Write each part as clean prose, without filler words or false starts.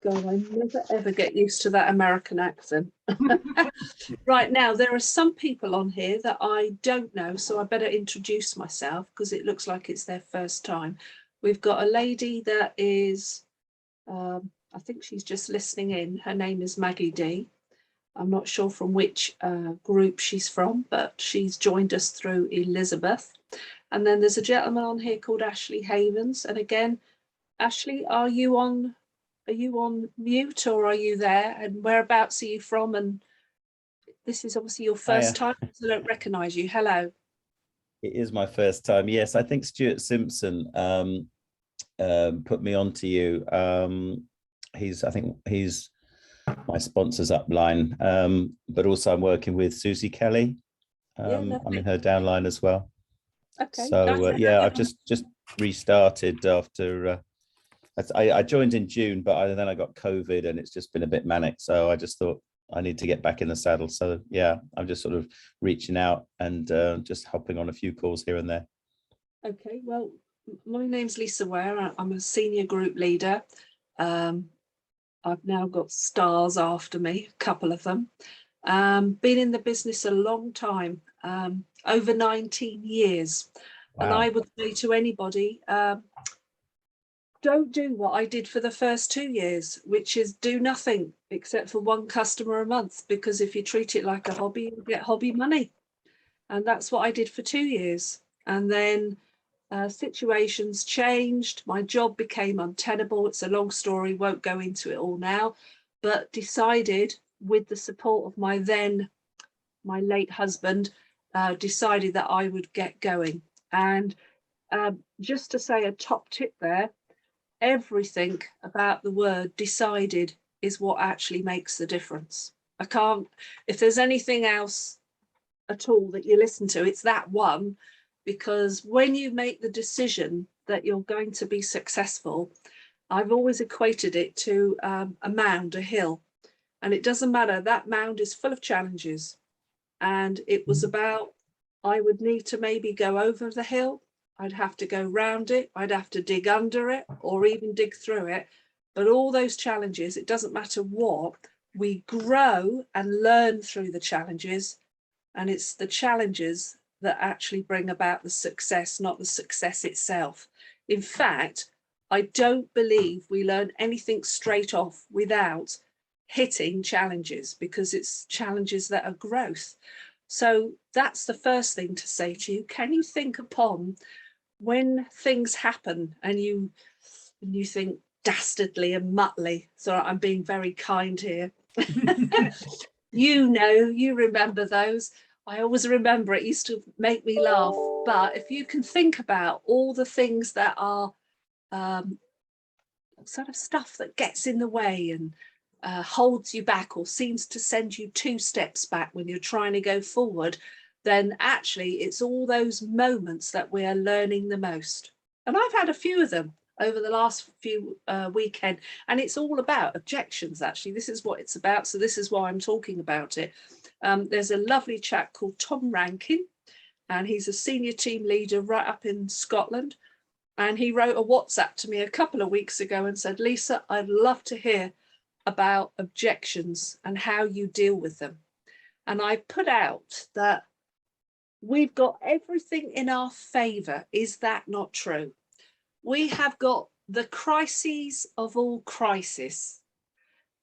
God, I never ever get used to that American accent. Right now, there are some people on here that I don't know, so I better introduce myself because it looks like it's their first time. We've got a lady that is, I think she's just listening in. Her name is Maggie D. I'm not sure from which group she's from, but she's joined us through Elizabeth. And then there's a gentleman on here called Ashley Havens. And again, Ashley, are you on mute or are you there? And whereabouts are you from? And this is obviously your first time, so I don't recognise you. Hello. It is my first time. Yes, I think Stuart Simpson put me on to you. I think he's my sponsors upline, but also I'm working with Susie Kelly. I'm in her downline as well. Okay. So yeah, I've just restarted after I joined in June, but then I got COVID and it's just been a bit manic. So I just thought I need to get back in the saddle. So yeah, I'm just sort of reaching out and just hopping on a few calls here and there. Okay, well, my name's Lisa Ware. I'm a senior group leader. I've now got stars after me, a couple of them. Been in the business a long time, over 19 years. Wow. And I would say to anybody, don't do what I did for the first 2 years, which is do nothing except for one customer a month, because if you treat it like a hobby, you get hobby money. And that's what I did for 2 years. And then situations changed. My job became untenable. It's a long story, won't go into it all now, but decided with the support of my late husband, decided that I would get going. And just to say a top tip there, everything about the word decided is what actually makes the difference. If there's anything else at all that you listen to, it's that one, because when you make the decision that you're going to be successful, I've always equated it to a mound, a hill, and it doesn't matter, that mound is full of challenges. And it was about, I would need to maybe go over the hill, I'd have to go round it, I'd have to dig under it or even dig through it. But all those challenges, it doesn't matter what, we grow and learn through the challenges. And it's the challenges that actually bring about the success, not the success itself. In fact, I don't believe we learn anything straight off without hitting challenges, because it's challenges that are growth. So that's the first thing to say to you. Can you think upon when things happen and you think dastardly and muttly? So I'm being very kind here. You remember those. I always remember, it used to make me laugh. But if you can think about all the things that are sort of stuff that gets in the way and holds you back or seems to send you 2 steps back when you're trying to go forward, then actually it's all those moments that we are learning the most. And I've had a few of them over the last few weekend, and it's all about objections. Actually, this is what it's about. So this is why I'm talking about it. There's a lovely chap called Tom Rankin, and he's a senior team leader right up in Scotland. And he wrote a WhatsApp to me a couple of weeks ago and said, Lisa, I'd love to hear about objections and how you deal with them. And I put out that we've got everything in our favour. Is that not true? We have got the crises of all crises.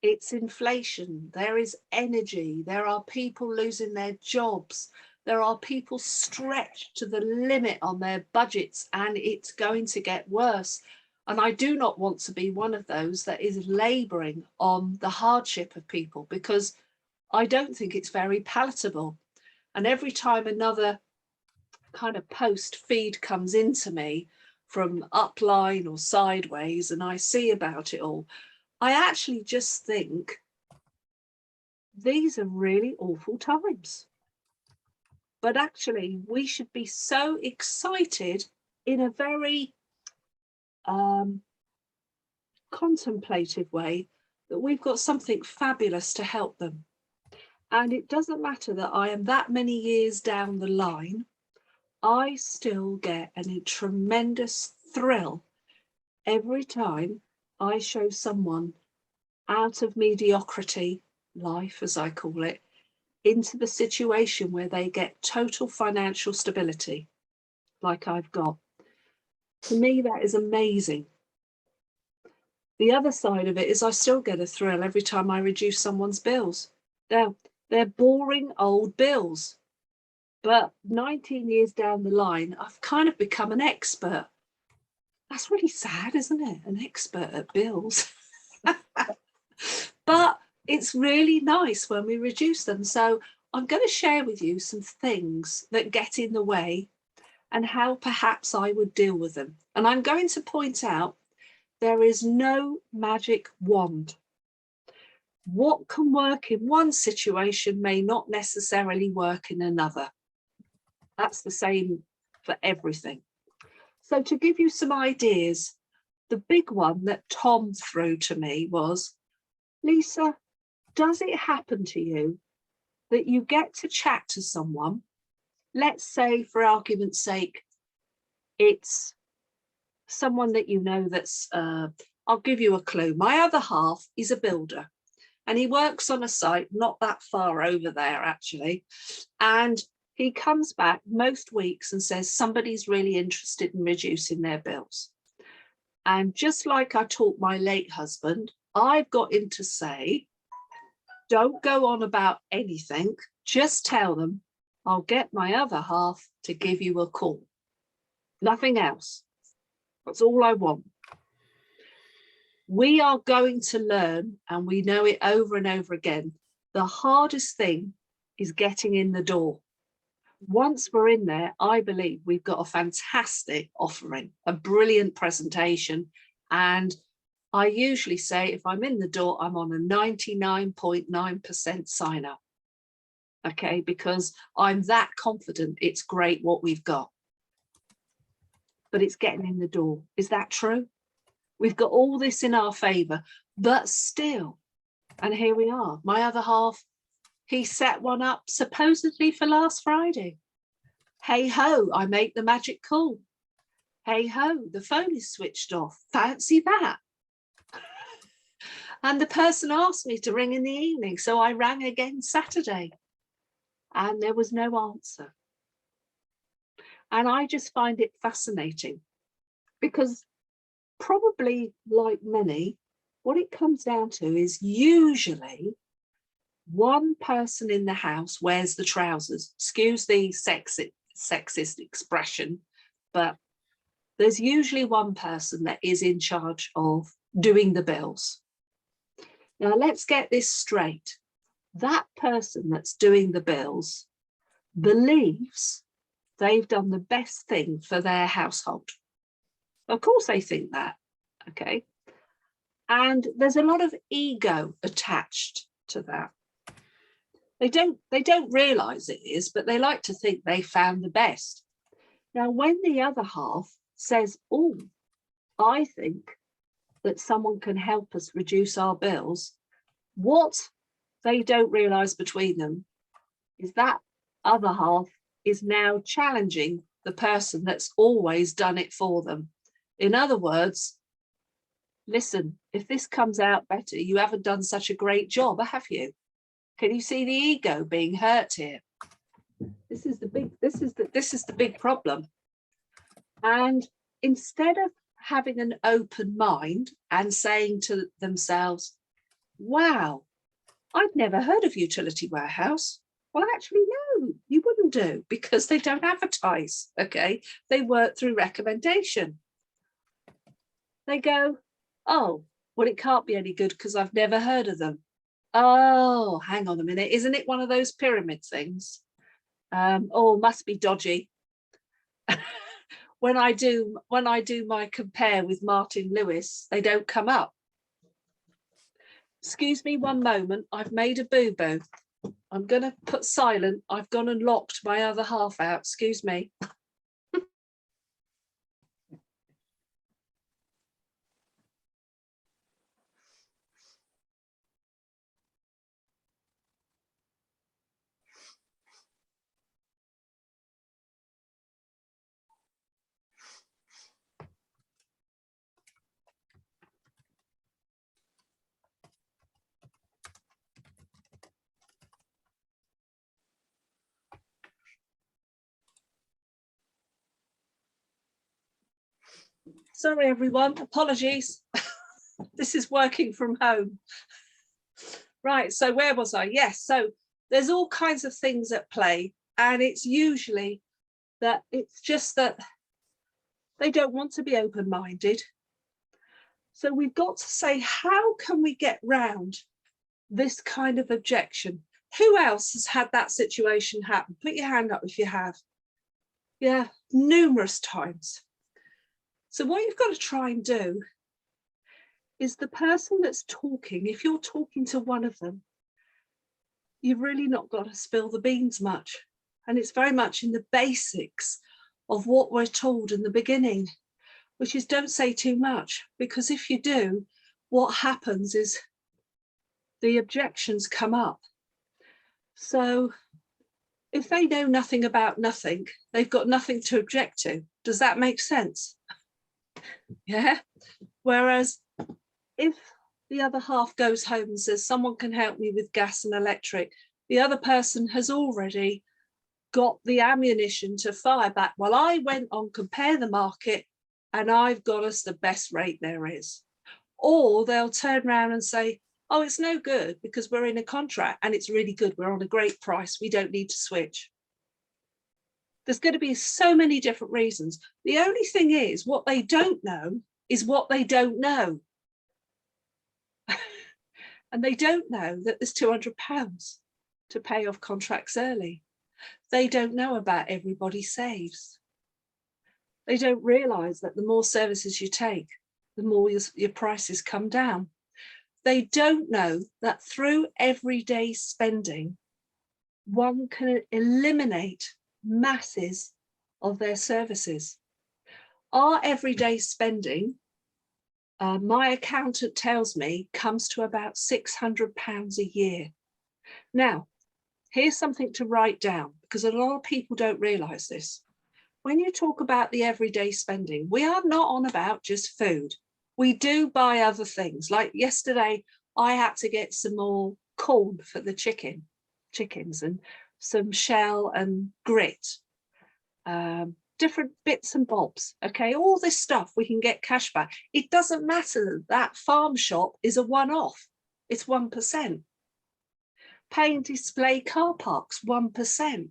It's inflation, there is energy, there are people losing their jobs, there are people stretched to the limit on their budgets, and it's going to get worse. And I do not want to be one of those that is labouring on the hardship of people, because I don't think it's very palatable. And every time another kind of post feed comes into me from upline or sideways and I see about it all, I actually just think these are really awful times. But actually, we should be so excited in a very contemplative way that we've got something fabulous to help them. And it doesn't matter that I am that many years down the line, I still get a tremendous thrill every time I show someone out of mediocrity life, as I call it, into the situation where they get total financial stability, like I've got. To me, that is amazing. The other side of it is I still get a thrill every time I reduce someone's bills. Now, they're boring old bills, but 19 years down the line, I've kind of become an expert. That's really sad, isn't it? An expert at bills. But it's really nice when we reduce them. So I'm going to share with you some things that get in the way and how perhaps I would deal with them. And I'm going to point out there is no magic wand. What can work in one situation may not necessarily work in another. That's the same for everything. So to give you some ideas, the big one that Tom threw to me was, Lisa, does it happen to you that you get to chat to someone? Let's say, for argument's sake, it's someone that you know that's, I'll give you a clue. My other half is a builder and he works on a site not that far over there, actually. And he comes back most weeks and says somebody's really interested in reducing their bills. And just like I taught my late husband, I've got him to say, don't go on about anything, just tell them, I'll get my other half to give you a call. Nothing else. That's all I want. We are going to learn, and we know it over and over again, the hardest thing is getting in the door. Once we're in there, I believe we've got a fantastic offering, a brilliant presentation. And I usually say if I'm in the door, I'm on a 99.9% sign up. Okay, because I'm that confident it's great what we've got. But it's getting in the door. Is that true? We've got all this in our favor, but still, and here we are. My other half, he set one up supposedly for last Friday. Hey ho, I make the magic call. Hey ho, the phone is switched off. Fancy that. And the person asked me to ring in the evening, so I rang again Saturday and there was no answer. And I just find it fascinating because probably like many, what it comes down to is usually one person in the house wears the trousers. Excuse the sexist expression, but there's usually one person that is in charge of doing the bills. Now let's get this straight. That person that's doing the bills believes they've done the best thing for their household. Of course they think that, okay? And there's a lot of ego attached to that. They don't realize it is, but they like to think they found the best. Now, when the other half says, oh, I think that someone can help us reduce our bills, what they don't realize between them is that other half is now challenging the person that's always done it for them. In other words, listen, if this comes out better, you haven't done such a great job, have you? Can you see the ego being hurt here? This is the big problem. And instead of having an open mind and saying to themselves, wow, I'd never heard of Utility Warehouse. Well, actually, no, you wouldn't do because they don't advertise, okay? They work through recommendation. They go, oh, well, it can't be any good because I've never heard of them. Oh, hang on a minute. Isn't it one of those pyramid things? Oh, must be dodgy. When I do my compare with Martin Lewis, they don't come up. Excuse me one moment. I've made a boo-boo. I'm going to put silent. I've gone and locked my other half out. Excuse me. Sorry, everyone. Apologies. This is working from home. Right, so where was I? Yes, so there's all kinds of things at play, and it's usually that it's just that they don't want to be open-minded. So we've got to say, how can we get round this kind of objection? Who else has had that situation happen? Put your hand up if you have. Yeah, numerous times. So what you've got to try and do is the person that's talking, if you're talking to one of them, you've really not got to spill the beans much. And it's very much in the basics of what we're told in the beginning, which is don't say too much, because if you do, what happens is the objections come up. So if they know nothing about nothing, they've got nothing to object to. Does that make sense? Yeah. Whereas if the other half goes home and says, someone can help me with gas and electric, the other person has already got the ammunition to fire back. Well, I went on Compare the Market and I've got us the best rate there is. Or they'll turn around and say, oh, it's no good because we're in a contract and it's really good. We're on a great price. We don't need to switch. There's going to be so many different reasons. The only thing is what they don't know is what they don't know. And they don't know that there's £200 to pay off contracts early. They don't know about Everybody Saves. They don't realise that the more services you take, the more your prices come down. They don't know that through everyday spending, one can eliminate masses of their services. Our everyday spending, my accountant tells me, comes to about £600 a year. Now, here's something to write down, because a lot of people don't realise this. When you talk about the everyday spending, we are not on about just food. We do buy other things. Like yesterday, I had to get some more corn for the chickens and some shell and grit, different bits and bobs. Okay, all this stuff we can get cash back. It doesn't matter that farm shop is a one-off. It's 1%. Paying display car parks, 1%.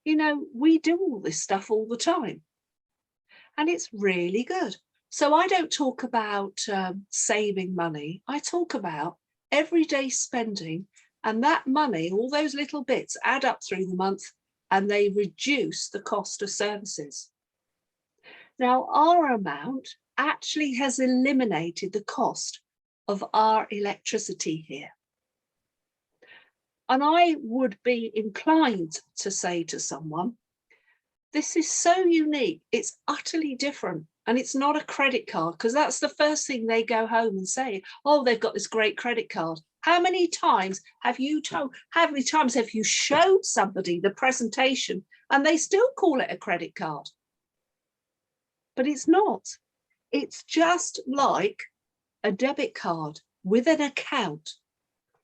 You know, we do all this stuff all the time. And it's really good. So I don't talk about saving money. I talk about everyday spending, and that money, all those little bits add up through the month and they reduce the cost of services. Now, our amount actually has eliminated the cost of our electricity here. And I would be inclined to say to someone, this is so unique, it's utterly different. And it's not a credit card, because that's the first thing they go home and say, oh, they've got this great credit card. How many times have you showed somebody the presentation and they still call it a credit card? But it's not. It's just like a debit card with an account.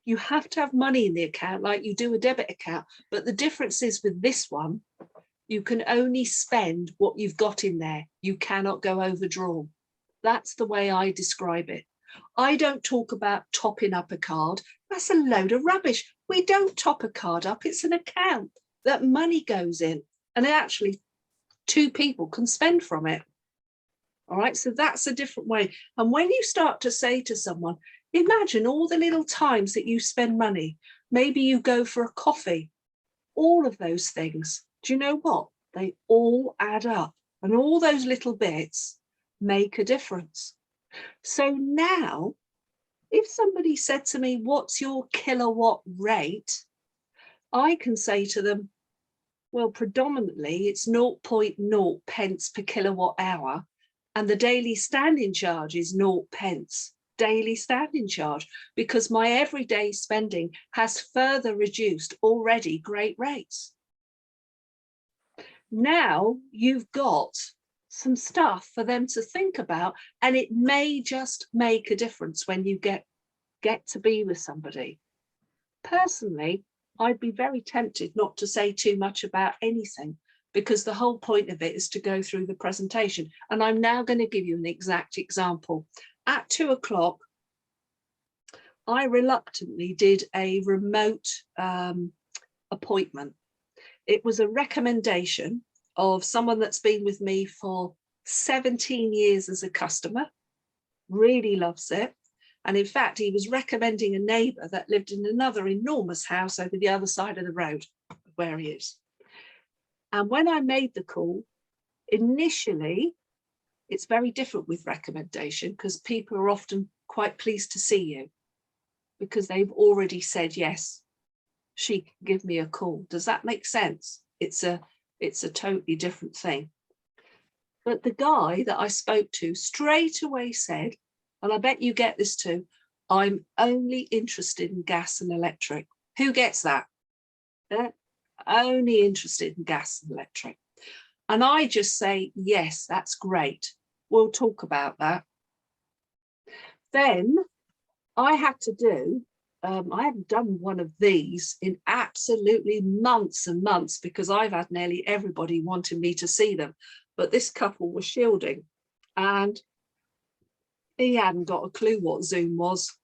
You have to have money in the account like you do a debit account. But the difference is with this one, you can only spend what you've got in there. You cannot go overdrawn. That's the way I describe it. I don't talk about topping up a card. That's a load of rubbish. We don't top a card up. It's an account that money goes in, and actually two people can spend from it. All right, so that's a different way. And when you start to say to someone, imagine all the little times that you spend money. Maybe you go for a coffee, all of those things. Do you know what? They all add up, and all those little bits make a difference. So now, if somebody said to me, what's your kilowatt rate? I can say to them, well, predominantly it's 0.0 pence per kilowatt hour, and the daily standing charge is 0 pence. Daily standing charge, because my everyday spending has further reduced already great rates. Now you've got some stuff for them to think about, and it may just make a difference when you get to be with somebody. Personally, I'd be very tempted not to say too much about anything, because the whole point of it is to go through the presentation. And I'm now going to give you an exact example. At 2 o'clock, I reluctantly did a remote appointment. It was a recommendation of someone that's been with me for 17 years as a customer, really loves it. And in fact, he was recommending a neighbour that lived in another enormous house over the other side of the road where he is. And when I made the call, initially, it's very different with recommendation because people are often quite pleased to see you because they've already said, yes, she can give me a call. Does that make sense? It's a totally different thing. But the guy that I spoke to straight away said, and I bet you get this too, I'm only interested in gas and electric. Who gets that? Only interested in gas and electric. And I just say, yes, that's great. We'll talk about that. Then I had to do, I haven't done one of these in absolutely months and months because I've had nearly everybody wanting me to see them. But this couple was shielding and he hadn't got a clue what Zoom was.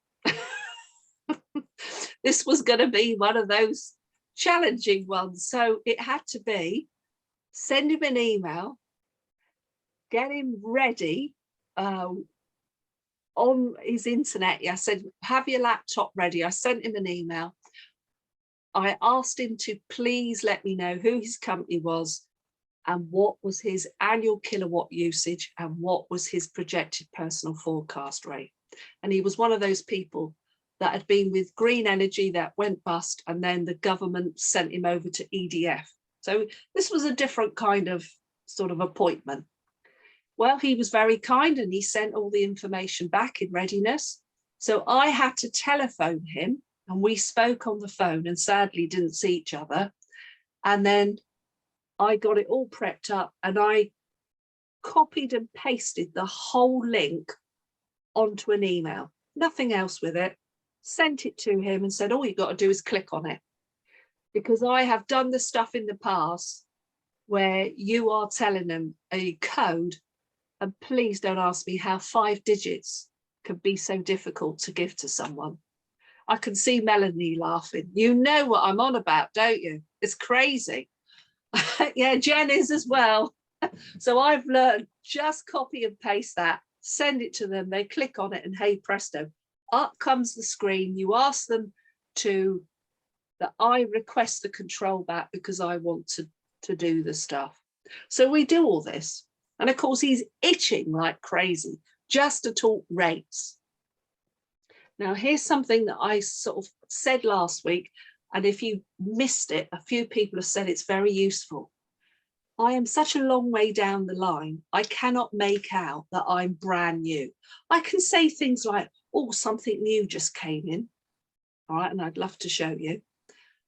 This was going to be one of those challenging ones. So it had to be send him an email, get him ready on his internet. I said, have your laptop ready. I sent him an email. I asked him to please let me know who his company was and what was his annual kilowatt usage and what was his projected personal forecast rate. And he was one of those people that had been with green energy that went bust and then the government sent him over to EDF. So this was a different kind of sort of appointment. Well, he was very kind and he sent all the information back in readiness. So I had to telephone him and we spoke on the phone and sadly didn't see each other. And then I got it all prepped up and I copied and pasted the whole link onto an email, nothing else with it, sent it to him and said, all you got to do is click on it. Because I have done the stuff in the past where you are telling them a code, and please don't ask me how 5 digits could be so difficult to give to someone. I can see Melanie laughing. You know what I'm on about, don't you? It's crazy. Yeah, Jen is as well. So I've learned just copy and paste that, send it to them, they click on it and hey presto, up comes the screen. You ask them that I request the control back because I want to do the stuff. So we do all this. And of course, he's itching like crazy just to talk rates. Now, here's something that I sort of said last week. And if you missed it, a few people have said it's very useful. I am such a long way down the line. I cannot make out that I'm brand new. I can say things like, oh, something new just came in. All right. And I'd love to show you.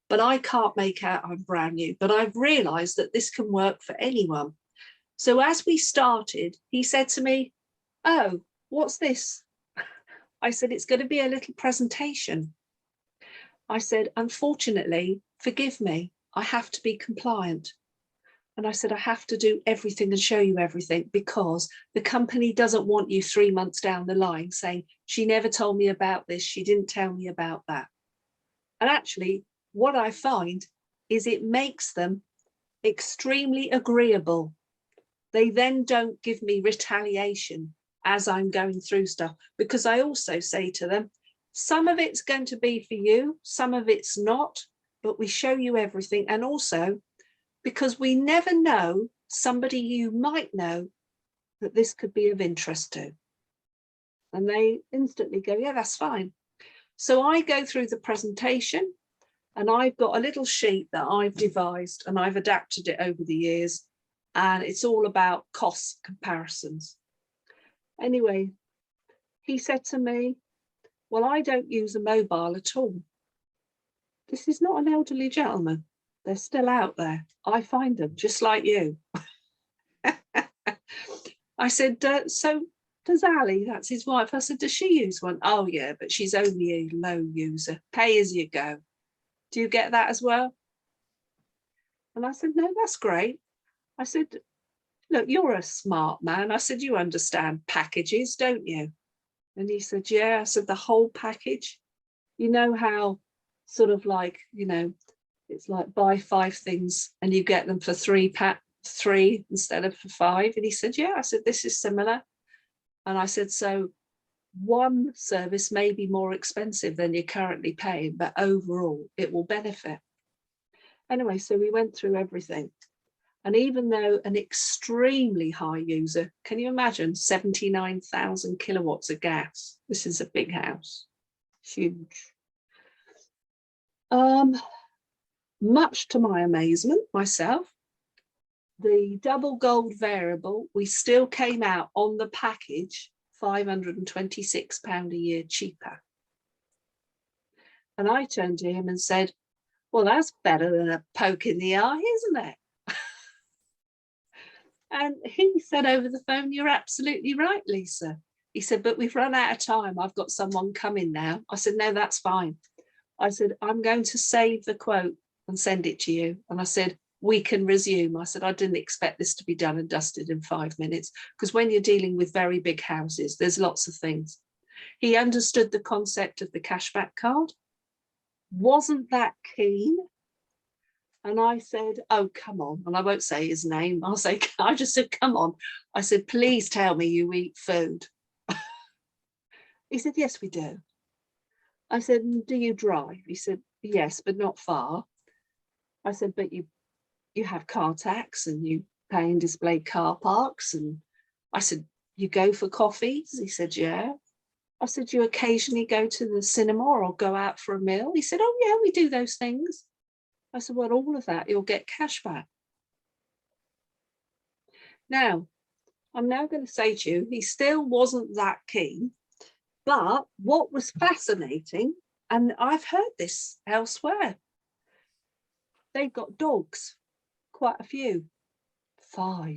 But I can't make out I'm brand new. But I've realized that this can work for anyone. So as we started, he said to me, oh, what's this? I said, it's going to be a little presentation. I said, unfortunately, forgive me, I have to be compliant. And I said, I have to do everything and show you everything because the company doesn't want you 3 months down the line saying, she never told me about this, she didn't tell me about that. And actually, what I find is it makes them extremely agreeable. They then don't give me retaliation as I'm going through stuff, because I also say to them, some of it's going to be for you, some of it's not, but we show you everything. And also, because we never know somebody you might know that this could be of interest to. And they instantly go, yeah, that's fine. So I go through the presentation and I've got a little sheet that I've devised and I've adapted it over the years. And it's all about cost comparisons. Anyway, he said to me, well, I don't use a mobile at all. This is not an elderly gentleman. They're still out there. I find them just like you. I said, so does Ali, that's his wife. I said, does she use one? Oh, yeah, but she's only a low user. Pay as you go. Do you get that as well? And I said, no, that's great. I said, look, you're a smart man. I said, you understand packages, don't you? And he said, yeah. I said, the whole package. You know how sort of like, it's like buy 5 things and you get them for 3 instead of for 5. And he said, yeah. I said, this is similar. And I said, so one service may be more expensive than you're currently paying, but overall it will benefit. Anyway, so we went through everything. And even though an extremely high user, can you imagine 79,000 kilowatts of gas? This is a big house, huge. Much to my amazement, myself, the double gold variable, we still came out on the package £526 a year cheaper. And I turned to him and said, well, that's better than a poke in the eye, isn't it? And he said over the phone, you're absolutely right, Lisa. He said, but we've run out of time. I've got someone coming now. I said, no, that's fine. I said, I'm going to save the quote and send it to you. And I said, we can resume. I said, I didn't expect this to be done and dusted in 5 minutes, because when you're dealing with very big houses, there's lots of things. He understood the concept of the cashback card, wasn't that keen. And I said, oh, come on. And I won't say his name. I just said, come on. I said, please tell me you eat food. He said, yes, we do. I said, do you drive? He said, yes, but not far. I said, but you have car tax and you pay in displayed car parks. And I said, you go for coffees? He said, yeah. I said, you occasionally go to the cinema or go out for a meal? He said, oh, yeah, we do those things. I said, well, all of that, you'll get cash back. Now, I'm now going to say to you, he still wasn't that keen. But what was fascinating, and I've heard this elsewhere, they've got dogs, quite a few. 5.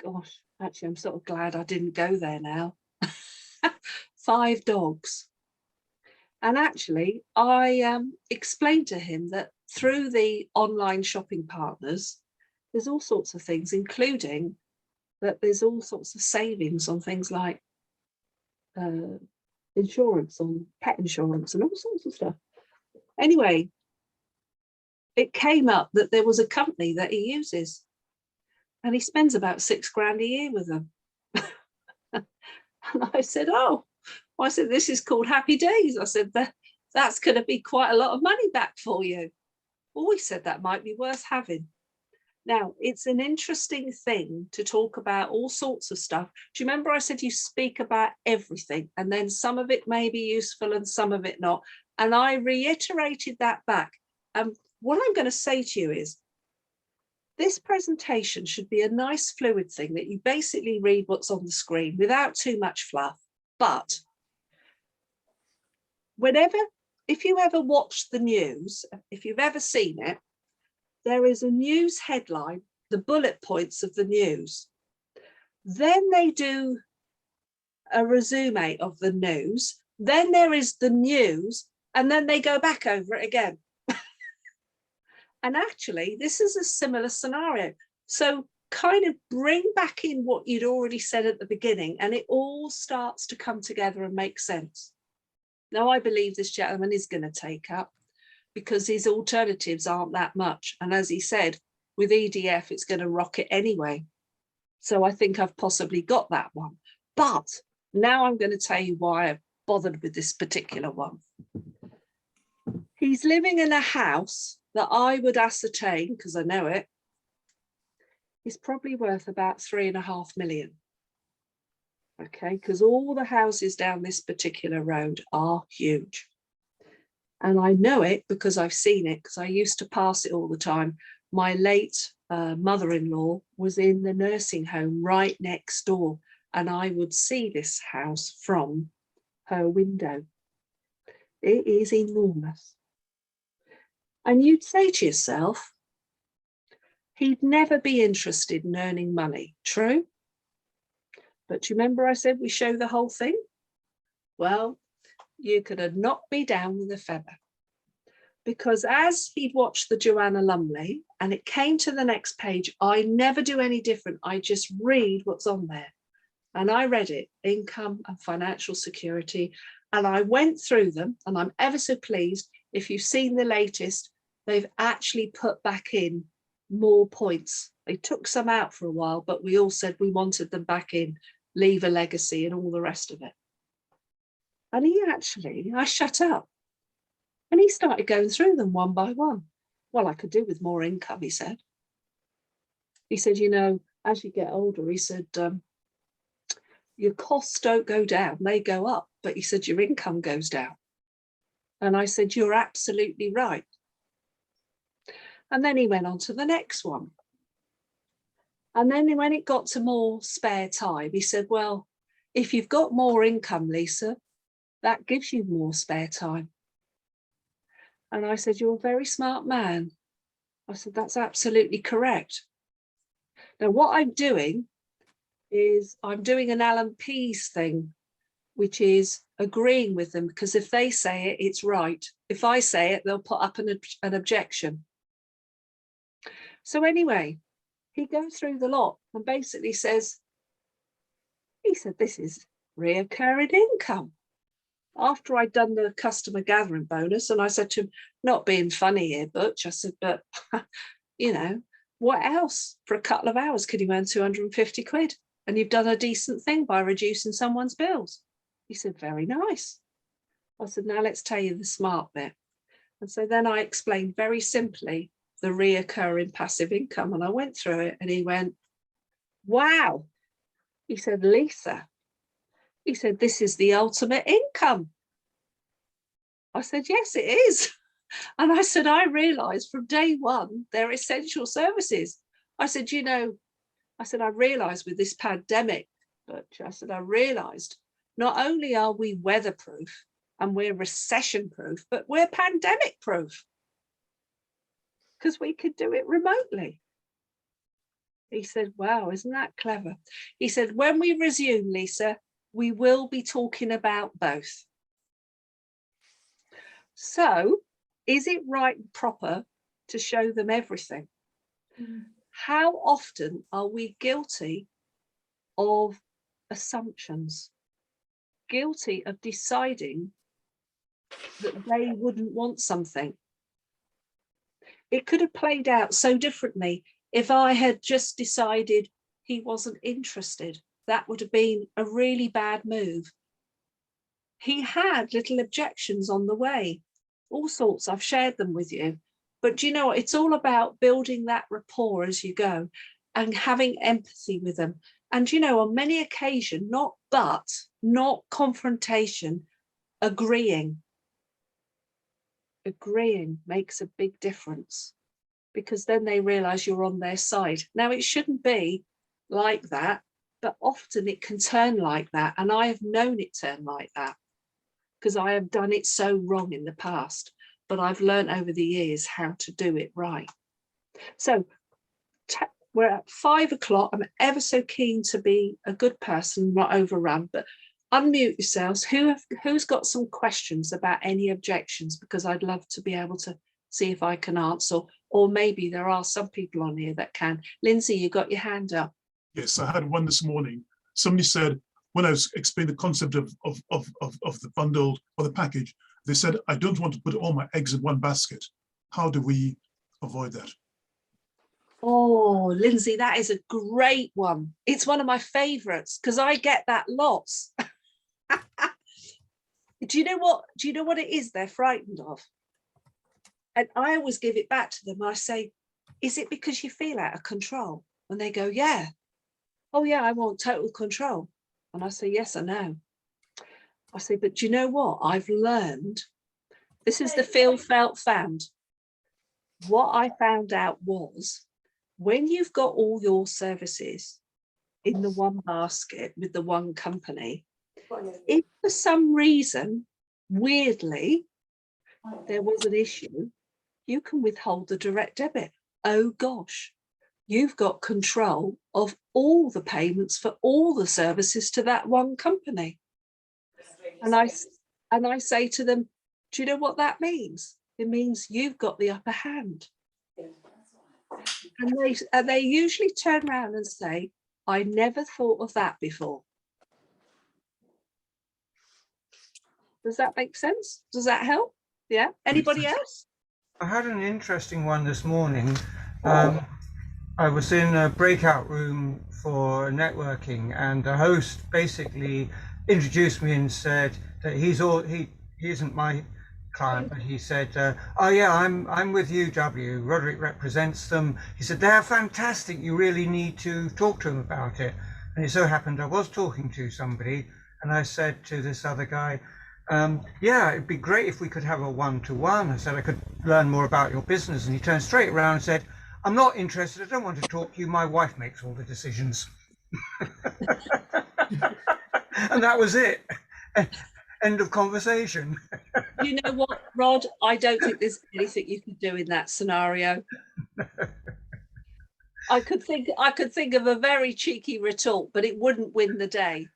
Gosh, actually, I'm sort of glad I didn't go there now. 5 dogs. And actually, I explained to him that through the online shopping partners, there's all sorts of things, including that there's all sorts of savings on things like insurance, on pet insurance and all sorts of stuff. Anyway, it came up that there was a company that he uses and he spends about 6 grand a year with them. And I said, oh, I said, this is called Happy Days. I said, that's going to be quite a lot of money back for you. Well, we said that might be worth having. Now, it's an interesting thing to talk about all sorts of stuff. Do you remember I said you speak about everything and then some of it may be useful and some of it not? And I reiterated that back. What I'm going to say to you is this presentation should be a nice fluid thing that you basically read what's on the screen without too much fluff. But if you ever watch the news, if you've ever seen it, there is a news headline, the bullet points of the news. Then they do a resume of the news. Then there is the news, and then they go back over it again. And actually, this is a similar scenario. So kind of bring back in what you'd already said at the beginning, and it all starts to come together and make sense. Now, I believe this gentleman is going to take up because his alternatives aren't that much. And as he said, with EDF, it's going to rock it anyway. So I think I've possibly got that one. But now I'm going to tell you why I've bothered with this particular one. He's living in a house that I would ascertain, because I know it, is probably worth about 3.5 million. Okay, because all the houses down this particular road are huge. And I know it because I've seen it, because I used to pass it all the time. My late mother-in-law was in the nursing home right next door, and I would see this house from her window. It is enormous. And you'd say to yourself, he'd never be interested in earning money, true? But do you remember I said we show the whole thing? Well, you could have knocked me down with a feather, because as he'd watched the Joanna Lumley and it came to the next page, I never do any different. I just read what's on there. And I read it, income and financial security. And I went through them, and I'm ever so pleased. If you've seen the latest, they've actually put back in more points. They took some out for a while, but we all said we wanted them back in, leave a legacy and all the rest of it. And I shut up. And he started going through them one by one. Well, I could do with more income, he said. He said, you know, as you get older, he said, your costs don't go down, they go up. But he said, your income goes down. And I said, you're absolutely right. And then he went on to the next one. And then when it got to more spare time, he said, well, if you've got more income, Lisa, that gives you more spare time. And I said, you're a very smart man. I said, that's absolutely correct. Now, what I'm doing is I'm doing an Alan Pease thing, which is agreeing with them, because if they say it, it's right. If I say it, they'll put up an objection. So anyway, he goes through the lot and basically says, he said, this is reoccurring income. After I'd done the customer gathering bonus, and I said to him, not being funny here, Butch, I said, but, you know, what else for a couple of hours could you earn 250 quid? And you've done a decent thing by reducing someone's bills. He said, very nice. I said, now let's tell you the smart bit. And so then I explained very simply the reoccurring passive income. And I went through it and he went, wow. He said, Lisa, he said, this is the ultimate income. I said, yes, it is. And I said, I realized from day one, they're essential services. I said, you know, I said, I realized with this pandemic, but I said, I realized not only are we weatherproof and we're recession proof, but we're pandemic proof because we could do it remotely. He said, wow, isn't that clever? He said, when we resume, Lisa, we will be talking about both. So is it right and proper to show them everything? How often are we guilty of assumptions, guilty of deciding that they wouldn't want something? It could have played out so differently if I had just decided he wasn't interested. That would have been a really bad move. He had little objections on the way, all sorts. I've shared them with you. But do you know what? It's all about building that rapport as you go and having empathy with them. And, you know, on many occasions, not confrontation, agreeing. Agreeing makes a big difference because then they realize you're on their side. Now, it shouldn't be like that, but often it can turn like that. And I have known it turn like that because I have done it so wrong in the past. But I've learned over the years how to do it right. So we're at 5 o'clock. I'm ever so keen to be a good person, not overrun, but unmute yourselves. Who's got some questions about any objections? Because I'd love to be able to see if I can answer, or maybe there are some people on here that can. Lindsay, you got your hand up. Yes, I had one this morning. Somebody said, when I was explaining the concept of the bundled or the package, they said, I don't want to put all my eggs in one basket. How do we avoid that? Oh, Lindsay, that is a great one. It's one of my favorites because I get that lots. Do you know what it is they're frightened of? And I always give it back to them. I say, is it because you feel out of control? And they go, yeah. Oh yeah, I want total control. And I say, yes, I know. I say, but do you know what? I've learned, this is the feel, felt, found. What I found out was when you've got all your services in the one basket with the one company, if for some reason, weirdly, there was an issue, you can withhold the direct debit. Oh gosh, you've got control of all the payments for all the services to that one company. And I say to them, do you know what that means? it means you've got the upper hand. And they usually turn around and say, I never thought of that before. Does that make sense? Does that help? Yeah. Anybody else? I had an interesting one this morning. I was in a breakout room for networking, and the host basically introduced me and said that he isn't my client, but he said, "Oh yeah, I'm with UW. Roderick represents them." He said, "They're fantastic. You really need to talk to them about it." And it so happened I was talking to somebody, and I said to this other guy, "Yeah, it'd be great if we could have a one-to-one." I said, "I could learn more about your business." And he turned straight around and said, "I'm not interested. I don't want to talk to you. My wife makes all the decisions." And that was it. End of conversation. You know what, Rod? I don't think there's anything you could do in that scenario. I could think of a very cheeky retort, but it wouldn't win the day.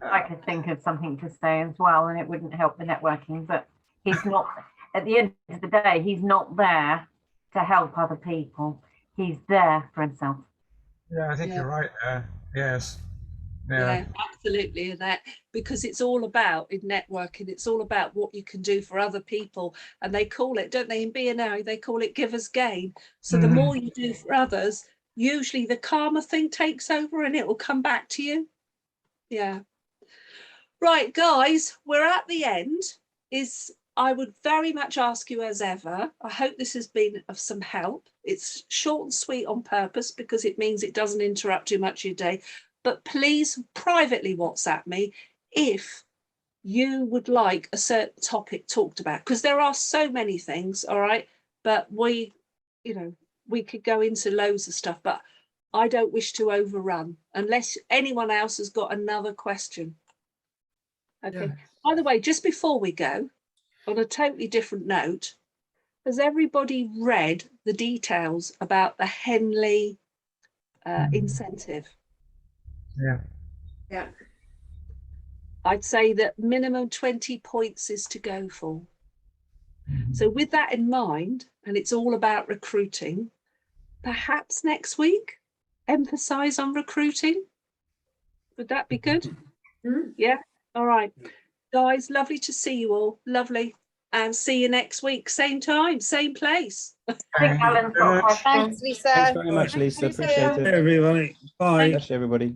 I could think of something to say as well, and it wouldn't help the networking, but he's not, at the end of the day, he's not there to help other people. He's there for himself. Yeah, I think you're right there. Yes. Yeah, absolutely. That, because it's all about, in networking, it's all about what you can do for other people. And they call it, don't they, in B&O, they call it givers gain. So the more you do for others, usually the karma thing takes over and it will come back to you. Yeah. Right, guys, we're at the end. I would very much ask you, as ever, I hope this has been of some help. It's short and sweet on purpose because it means it doesn't interrupt too much of your day. But please privately WhatsApp me if you would like a certain topic talked about, because there are so many things, all right? But we could go into loads of stuff, but I don't wish to overrun unless anyone else has got another question. Okay. Yeah. By the way, just before we go, on a totally different note, has everybody read the details about the Henley incentive? Yeah. I'd say that minimum 20 points is to go for. So with that in mind, and it's all about recruiting, perhaps next week, emphasize on recruiting. Would that be good? Yeah. All right. Guys, lovely to see you all. Lovely. And see you next week. Same time, same place. Thanks, Lisa. Thanks very much, Lisa. Appreciate it. Hey, everybody. Bye. Bless you, everybody.